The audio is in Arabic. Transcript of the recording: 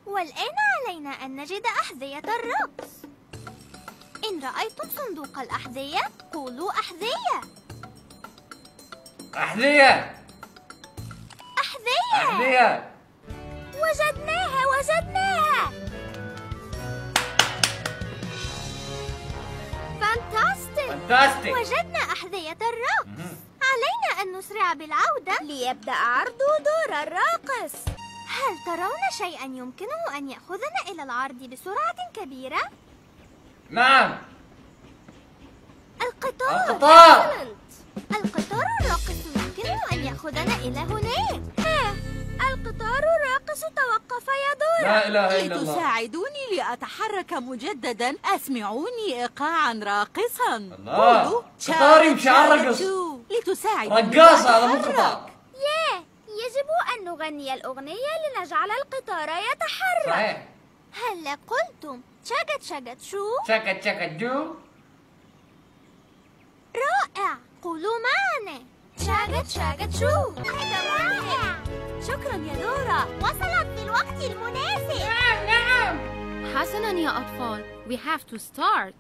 والآن علينا أن نجد أحذية الرقص. إن رأيتم صندوق الأحذية قولوا أحذية. أحذية أحذية. أحذية. وجدناها وجدناها. فانتاستيك. وجدنا أحذية الرقص. علينا أن نسرع بالعودة ليبدأ عرض دور الراقص. هل ترون شيئا يمكنه أن يأخذنا إلى العرض بسرعة كبيرة؟ نعم. القطار. القطار الراقص يمكنه أن يأخذنا إلى هناك. القطار الراقص توقف يا دورا. لا إله إلا الله. لتساعدوني لأتحرك مجددا أسمعوني إيقاعا راقصا. الله. قطار يمشي على الرقص. لتساعدوني رقاصة هذا مو قطار. يجب أن نغني الأغنية لنجعل القطار يتحرك. صحيح. هل قلتم شقت شقت شو؟ شقت شقت جو. رائع. قولوا معنا شقت شقت شو. هذا رائع. شكرا يا دورا. وصلت في الوقت المناسب. نعم. حسناً يا أطفال. We have to start.